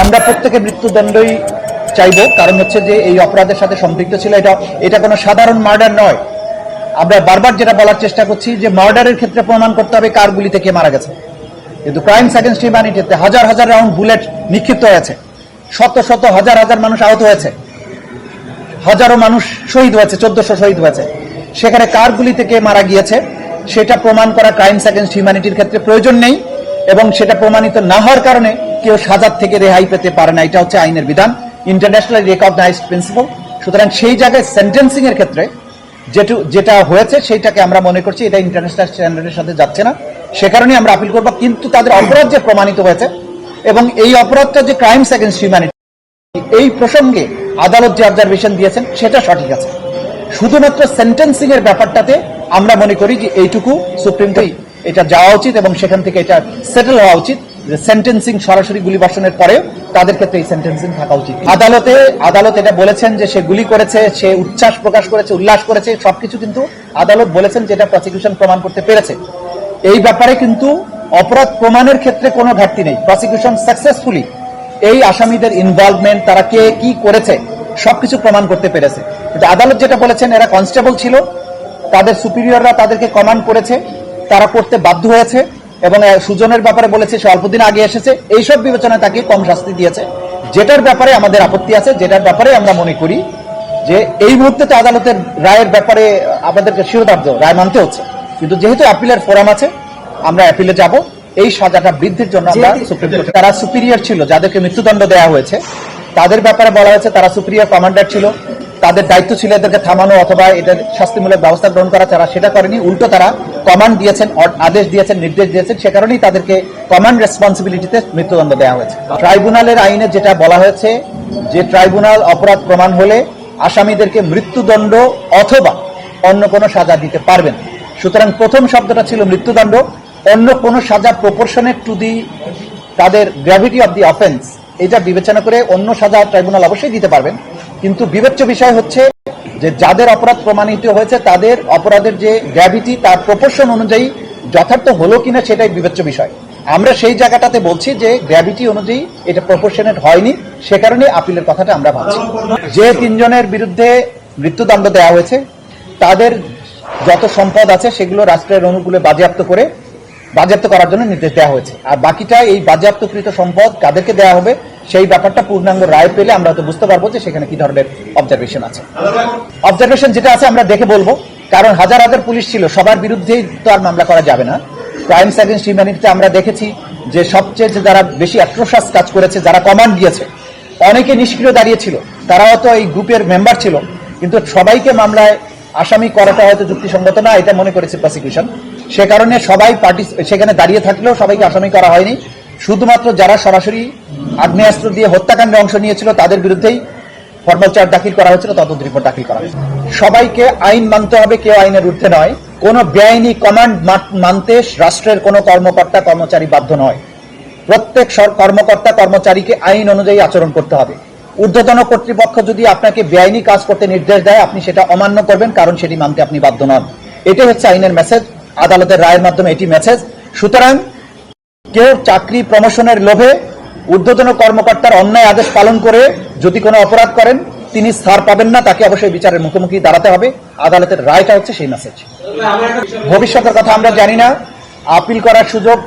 আমরা প্রত্যেকে মৃত্যুদণ্ডই চাইব, কারণ হচ্ছে যে এই অপরাধের সাথে সম্পৃক্ত ছিল। এটা কোনো সাধারণ মার্ডার নয়। আমরা বারবার যেটা বলার চেষ্টা করছি যে মার্ডারের ক্ষেত্রে প্রমাণ করতে হবে কার গুলি থেকে মারা গেছে, কিন্তু ক্রাইমস এগেইনস্ট হিউম্যানিটিতে হাজার হাজার রাউন্ড বুলেট নিক্ষিপ্ত হয়েছে, শত শত হাজার হাজার মানুষ আহত হয়েছে, হাজারো মানুষ শহীদ হয়েছে, 1400 শহীদ হয়েছে। সেখানে কার গুলি থেকে মারা গিয়েছে সেটা প্রমাণ করা ক্রাইমস এগেইনস্ট হিউম্যানিটির ক্ষেত্রে প্রয়োজন নেই, এবং সেটা প্রমাণিত না হওয়ার কারণে কেউ সাজা থেকে রেহাই পেতে পারে না। এটা হচ্ছে আইনের বিধান, ইন্টারন্যাশনালি রেকগনাইজড প্রিন্সিপাল। সুতরাং সেই জায়গায় সেন্টেন্সিং এর ক্ষেত্রে যেটা হয়েছে সেইটাকে আমরা মনে করছি এটা ইন্টারন্যাশনাল স্ট্যান্ডার্ডের সাথে যাচ্ছে না, সে কারণেই আমরা আপিল করব। কিন্তু তাদের অপরাধ যে প্রমাণিত হয়েছে এবং এই অপরাধটা যে ক্রাইমস এগেইনস্ট হিউম্যানিটি, এই প্রসঙ্গে আদালত যে অবজারভেশন দিয়েছেন সেটা সঠিক আছে। শুধুমাত্র সেন্টেন্সিং এর ব্যাপারটাতে আমরা মনে করি যে এইটুকু সুপ্রিম কোর্টে এটা যাওয়া উচিত এবং সেখান থেকে এটা সেটেল হওয়া উচিত যে সেন্টেন্সিং সরাসরি গুলি বর্ষণের পরে তাদের ক্ষেত্রে এই সেন্টেন্সিং থাকা উচিত। আদালত এটা বলেছেন যে সে গুলি করেছে, সে উচ্ছ্বাস প্রকাশ করেছে, উল্লাস করেছে, সবকিছু কিন্তু আদালত বলেছেন যেটা প্রসিকিউশন প্রমাণ করতে পেরেছে। এই ব্যাপারে কিন্তু অপরাধ প্রমাণের ক্ষেত্রে কোনো ঘাটতি নেই। প্রসিকিউশন সাকসেসফুলি এই আসামিদের ইনভলভমেন্ট, তারা কে কি করেছে সবকিছু প্রমাণ করতে পেরেছে। কিন্তু আদালত যেটা বলেছেন, এরা কনস্টেবল ছিল, তাদের সুপিরিয়ররা তাদেরকে কমান্ড করেছে, তারা করতে বাধ্য হয়েছে, এবং সুজনের ব্যাপারে বলেছে সে অল্পদিন আগে এসেছে, এইসব বিবেচনায় তাকে কম শাস্তি দিয়েছে। যেটার ব্যাপারে আমাদের আপত্তি আছে, যেটার ব্যাপারে আমরা মনে করি যে এই মুহূর্তে তো আদালতের রায়ের ব্যাপারে আমাদেরকে শিরোধার্য রায় মানতে হচ্ছে, কিন্তু যেহেতু অ্যাপিলের ফোরাম আছে আমরা অ্যাপিলে যাব। এই সাজাটা বৃদ্ধির জন্য আমরা সুপ্রিম কোর্টে, তারা সুপিরিয়র ছিল যাদেরকে মৃত্যুদণ্ড দেওয়া হয়েছে, তাদের ব্যাপারে বলা হয়েছে তারা সুপিরিয়র কমান্ডার ছিল, তাদের দায়িত্ব ছিল এদেরকে থামানো অথবা এটা শাস্তিমূলক ব্যবস্থা গ্রহণ করা। তারা সেটা করেনি, উল্টো তারা কমান্ড দিয়েছেন, আদেশ দিয়েছেন, নির্দেশ দিয়েছেন, সে কারণেই তাদেরকে কমান্ড রেসপন্সিবিলিটিতে মৃত্যুদণ্ড দেওয়া হয়েছে। ট্রাইব্যুনালের আইনে যেটা বলা হয়েছে যে ট্রাইব্যুনাল অপরাধ প্রমাণ হলে আসামিদেরকে মৃত্যুদণ্ড অথবা অন্য কোনো সাজা দিতে পারবেন। সুতরাং প্রথম শব্দটা ছিল মৃত্যুদণ্ড, অন্য কোনো সাজা প্রপোর্শনেট টু দি তাদের গ্র্যাভিটি অফ দি অফেন্স, এটা বিবেচনা করে অন্য সাজা ট্রাইব্যুনাল অবশ্যই দিতে পারবেন। কিন্তু বিবেচ্য বিষয় হচ্ছে যে যাদের অপরাধ প্রমাণিত হয়েছে তাদের অপরাধের যে গ্র্যাভিটি তার প্রপোর্শন অনুযায়ী যথার্থ হলো কিনা সেটাই বিবেচ্য বিষয়। আমরা সেই জায়গাটাতে বলছি যে গ্র্যাভিটি অনুযায়ী এটা প্রপোর্শনেট হয়নি, সে কারণে আপিলের কথাটা আমরা ভাবছি। যে 3 জনের বিরুদ্ধে মৃত্যুদণ্ড দেওয়া হয়েছে তাদের যত সম্পদ আছে সেগুলো রাষ্ট্রের অনুকূলে বাজেয়াপ্ত করার জন্য নির্দেশ দেওয়া হয়েছে। আর বাকিটা এই বাজেয়াপ্তকৃত সম্পদ কাদেরকে দেওয়া হবে সেই ব্যাপারটা পূর্ণাঙ্গ রায় পেলে আমরা হয়তো বুঝতে পারবো যে সেখানে কি ধরনের অবজারভেশন আছে। অবজারভেশন যেটা আছে আমরা দেখে বলবো, কারণ হাজার হাজার পুলিশ ছিল, সবার বিরুদ্ধেই তো আর মামলা করা যাবে না। ক্রাইমস এগেইনস্ট হিউম্যানিটিতে আমরা দেখেছি যে সবচেয়ে যারা বেশি অ্যাট্রোসাস কাজ করেছে, যারা কমান্ড দিয়েছে, অনেকে নিষ্ক্রিয় দাঁড়িয়েছিল, তারা হয়তো এই গ্রুপের মেম্বার ছিল, কিন্তু সবাইকে মামলায় আসামি করাটা হয়তো যুক্তিসঙ্গত না, এটা মনে করেছে প্রসিকিউশন। সে কারণে সবাই সেখানে দাঁড়িয়ে থাকলেও সবাইকে আসামি করা হয়নি। শুধুমাত্র যারা সরাসরি আগ্নেয়াস্ত্র দিয়ে হত্যাকাণ্ডে অংশ নিয়েছিল তাদের বিরুদ্ধেই ফর্মাল চার্জ দাখিল করা হয়েছিল, তদন্ত রিপোর্ট দাখিল করা হয়েছিল। সবাইকে আইন মানতে হবে, কেউ আইনের ঊর্ধ্বে নয়। কোনো বেআইনি কমান্ড মানতে রাষ্ট্রের কোনো কর্মকর্তা কর্মচারী বাধ্য নয়। প্রত্যেক কর্মকর্তা কর্মচারীকে আইন অনুযায়ী আচরণ করতে হবে। ঊর্ধ্বতন কর্তৃপক্ষ যদি আপনাকে বেআইনি কাজ করতে নির্দেশ দেয়, আপনি সেটা অমান্য করবেন, কারণ সেটি মানতে আপনি বাধ্য নন। এটাই হচ্ছে আইনের মেসেজ, আদালতের রায়ের মাধ্যমে এটি মেসেজ। সুতরাং কেউ চাকরি প্রমোশনের লোভে ঊর্ধ্বতন কর্মকর্তার অন্যায় আদেশ পালন করে যদি কোনো অপরাধ করেন তিনি ছাড় পাবেন না, তাকে অবশ্যই বিচারের মুখোমুখি দাঁড়াতে হবে। আদালতের রায়টা হচ্ছে সেই মেসেজ। ভবিষ্যতের কথা আমরা জানি না, আপিল করার সুযোগ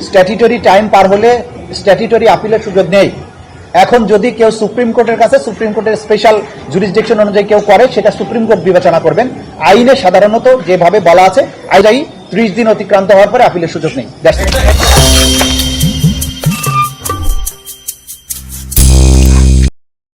স্ট্যাটিউটরি টাইম পার হলে স্ট্যাটিউটরি আপিলের সুযোগ নেই। এখন যদি কেউ সুপ্রিম কোর্টের কাছে, সুপ্রিম কোর্টের স্পেশাল জুরিসডিকশন অনুযায়ী কেউ করে, সেটা সুপ্রিম কোর্ট বিবেচনা করবেন। আইনে সাধারণত যেভাবে বলা আছে, আইন 30 দিন অতিক্রান্ত হওয়ার পরে আপিলের সুযোগ নেই।